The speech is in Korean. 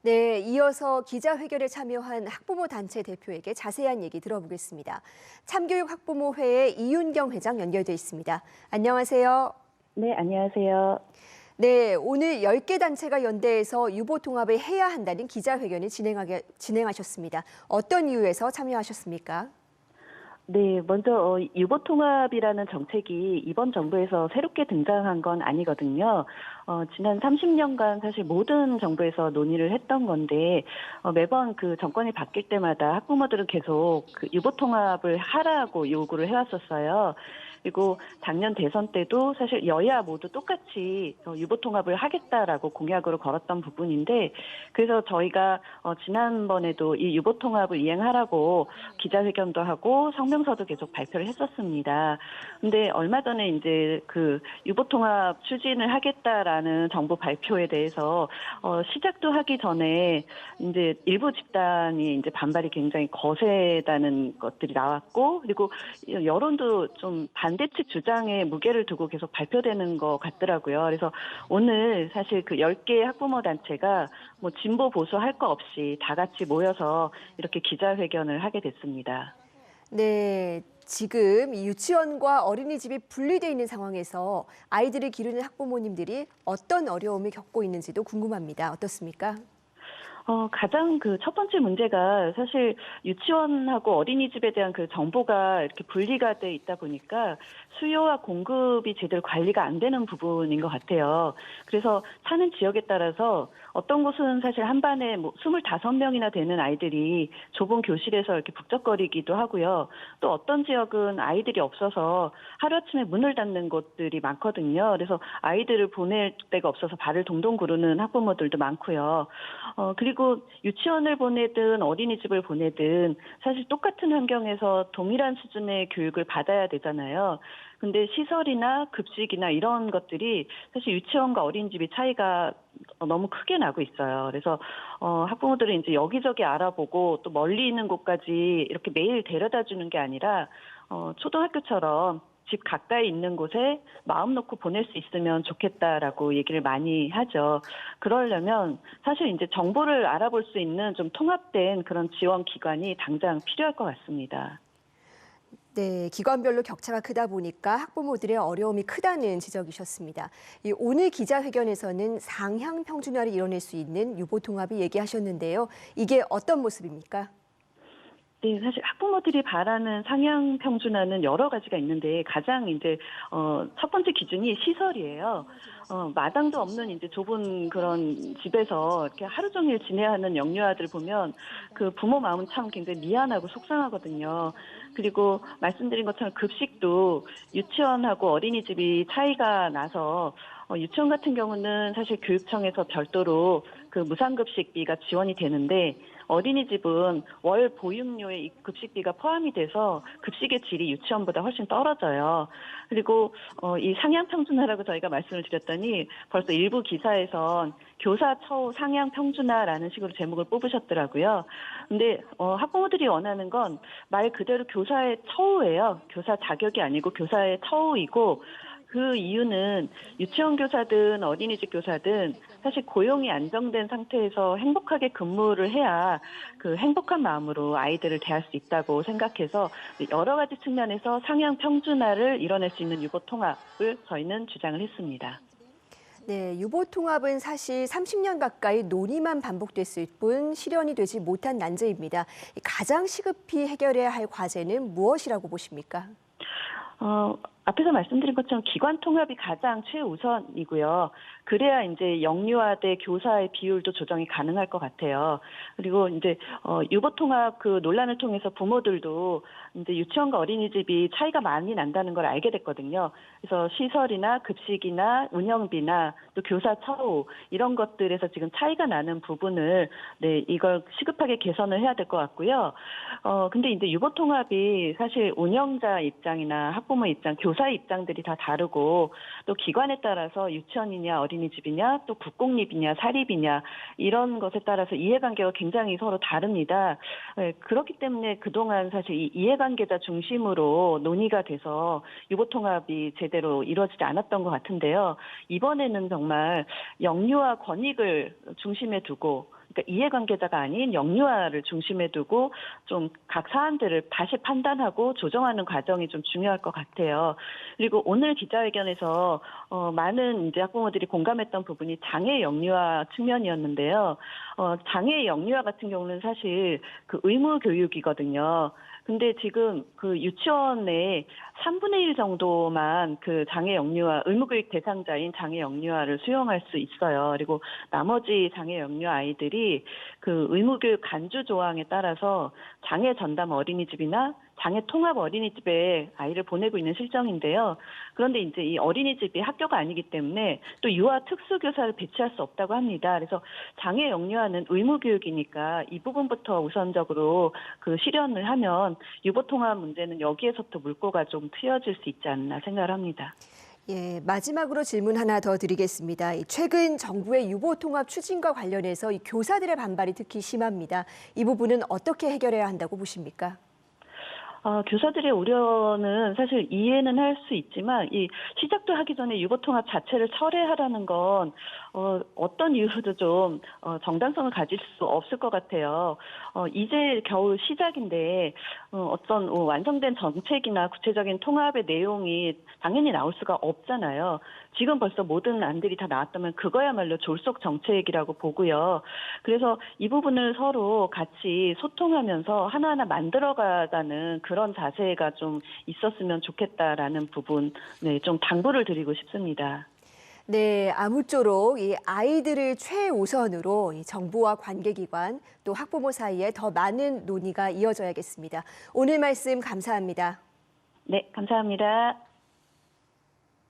네, 이어서 기자회견에 참여한 학부모 단체 대표에게 자세한 얘기 들어보겠습니다. 참교육 학부모회의 이윤경 회장 연결돼 있습니다. 안녕하세요. 네, 안녕하세요. 네, 오늘 10개 단체가 연대해서 유보 통합을 해야 한다는 기자회견을 진행하셨습니다. 어떤 이유에서 참여하셨습니까? 네, 먼저 유보통합이라는 정책이 이번 정부에서 새롭게 등장한 건 아니거든요. 지난 30년간 사실 모든 정부에서 논의를 했던 건데 매번 그 정권이 바뀔 때마다 학부모들은 계속 그 유보통합을 하라고 요구를 해왔었어요. 그리고 작년 대선 때도 사실 여야 모두 똑같이 유보통합을 하겠다라고 공약으로 걸었던 부분인데, 그래서 저희가 지난번에도 이 유보통합을 이행하라고 기자회견도 하고 성명서도 계속 발표를 했었습니다. 근데 얼마 전에 이제 그 유보통합 추진을 하겠다라는 정부 발표에 대해서 시작도 하기 전에 이제 일부 집단이 이제 반발이 굉장히 거세다는 것들이 나왔고, 그리고 여론도 좀 반대 측 주장에 무게를 두고 계속 발표되는 것 같더라고요. 그래서 오늘 사실 그 10개 학부모 단체가 뭐 진보 보수 할 거 없이 다 같이 모여서 이렇게 기자회견을 하게 됐습니다. 네, 지금 이 유치원과 어린이집이 분리되어 있는 상황에서 아이들을 기르는 학부모님들이 어떤 어려움을 겪고 있는지도 궁금합니다. 어떻습니까? 가장 그 첫 번째 문제가 사실 유치원하고 어린이집에 대한 그 정보가 이렇게 분리가 돼 있다 보니까 수요와 공급이 제대로 관리가 안 되는 부분인 것 같아요. 그래서 사는 지역에 따라서 어떤 곳은 사실 한 반에 뭐 25명이나 되는 아이들이 좁은 교실에서 이렇게 북적거리기도 하고요. 또 어떤 지역은 아이들이 없어서 하루아침에 문을 닫는 곳들이 많거든요. 그래서 아이들을 보낼 데가 없어서 발을 동동 구르는 학부모들도 많고요. 그리고 유치원을 보내든 어린이집을 보내든 사실 똑같은 환경에서 동일한 수준의 교육을 받아야 되잖아요. 근데 시설이나 급식이나 이런 것들이 사실 유치원과 어린이집이 차이가 너무 크게 나고 있어요. 그래서 학부모들은 이제 여기저기 알아보고 또 멀리 있는 곳까지 이렇게 매일 데려다 주는 게 아니라 초등학교처럼 집 가까이 있는 곳에 마음 놓고 보낼 수 있으면 좋겠다라고 얘기를 많이 하죠. 그러려면 사실 이제 정보를 알아볼 수 있는 좀 통합된 그런 지원 기관이 당장 필요할 것 같습니다. 네, 기관별로 격차가 크다 보니까 학부모들의 어려움이 크다는 지적이셨습니다. 오늘 기자회견에서는 상향 평준화를 이뤄낼 수 있는 유보 통합을 얘기하셨는데요. 이게 어떤 모습입니까? 네, 사실 학부모들이 바라는 상향 평준화는 여러 가지가 있는데 가장 이제 첫 번째 기준이 시설이에요. 마당도 없는 이제 좁은 그런 집에서 이렇게 하루 종일 지내야 하는 영유아들 보면 그 부모 마음은 참 굉장히 미안하고 속상하거든요. 그리고 말씀드린 것처럼 급식도 유치원하고 어린이집이 차이가 나서 유치원 같은 경우는 사실 교육청에서 별도로 그 무상급식비가 지원이 되는데, 어린이집은 월 보육료에 이 급식비가 포함이 돼서 급식의 질이 유치원보다 훨씬 떨어져요. 그리고 이 상향 평준화라고 저희가 말씀을 드렸더니 벌써 일부 기사에선 교사 처우 상향 평준화라는 식으로 제목을 뽑으셨더라고요. 근데 학부모들이 원하는 건 말 그대로 교사의 처우예요. 교사 자격이 아니고 교사의 처우이고, 그 이유는 유치원 교사든 어린이집 교사든 사실 고용이 안정된 상태에서 행복하게 근무를 해야 그 행복한 마음으로 아이들을 대할 수 있다고 생각해서 여러 가지 측면에서 상향 평준화를 이뤄낼 수 있는 유보 통합을 저희는 주장을 했습니다. 네, 유보 통합은 사실 30년 가까이 논의만 반복됐을 뿐 실현이 되지 못한 난제입니다. 가장 시급히 해결해야 할 과제는 무엇이라고 보십니까? 앞에서 말씀드린 것처럼 기관 통합이 가장 최우선이고요. 그래야 이제 영유아 대 교사의 비율도 조정이 가능할 것 같아요. 그리고 이제 유보 통합 그 논란을 통해서 부모들도 이제 유치원과 어린이집이 차이가 많이 난다는 걸 알게 됐거든요. 그래서 시설이나 급식이나 운영비나 또 교사 처우 이런 것들에서 지금 차이가 나는 부분을 이걸 시급하게 개선을 해야 될 것 같고요. 근데 이제 유보 통합이 사실 운영자 입장이나 학부모 입장, 교사 입장들이 다 다르고, 또 기관에 따라서 유치원이냐 어린이집이냐 또 국공립이냐 사립이냐 이런 것에 따라서 이해관계가 굉장히 서로 다릅니다. 그렇기 때문에 그동안 사실 이 이해관계자 중심으로 논의가 돼서 유보통합이 제대로 이루어지지 않았던 것 같은데요. 이번에는 정말 영유아 권익을 중심에 두고 그러니까 이해관계자가 아닌 영유아를 중심에 두고 좀 각 사안들을 다시 판단하고 조정하는 과정이 좀 중요할 것 같아요. 그리고 오늘 기자회견에서 많은 이제 학부모들이 공감했던 부분이 장애 영유아 측면이었는데요. 장애 영유아 같은 경우는 사실 그 의무 교육이거든요. 근데 지금 그 유치원에 3분의 1 정도만 그 장애 영유아, 의무교육 대상자인 장애 영유아를 수용할 수 있어요. 그리고 나머지 장애 영유아 아이들이 그 의무교육 간주 조항에 따라서 장애 전담 어린이집이나 장애 통합 어린이집에 아이를 보내고 있는 실정인데요. 그런데 이제 이 어린이집이 학교가 아니기 때문에 또 유아 특수교사를 배치할 수 없다고 합니다. 그래서 장애 영유아는 의무교육이니까 이 부분부터 우선적으로 그 실현을 하면 유보 통합 문제는 여기에서부터 물꼬가 좀 트여질 수 있지 않나 생각을 합니다. 예, 마지막으로 질문 하나 더 드리겠습니다. 최근 정부의 유보 통합 추진과 관련해서 이 교사들의 반발이 특히 심합니다. 이 부분은 어떻게 해결해야 한다고 보십니까? 교사들의 우려는 사실 이해는 할 수 있지만 이 시작도 하기 전에 유보통합 자체를 철회하라는 건 어떤 이유도 좀 정당성을 가질 수 없을 것 같아요. 이제 겨우 시작인데 어떤 완성된 정책이나 구체적인 통합의 내용이 당연히 나올 수가 없잖아요. 지금 벌써 모든 안들이 다 나왔다면 그거야말로 졸속 정책이라고 보고요. 그래서 이 부분을 서로 같이 소통하면서 하나하나 만들어가자는 그런 자세가 좀 있었으면 좋겠다라는 부분, 네, 좀 당부를 드리고 싶습니다. 네, 아무쪼록 이 아이들을 최우선으로 이 정부와 관계기관 또 학부모 사이에 더 많은 논의가 이어져야겠습니다. 오늘 말씀 감사합니다. 네, 감사합니다.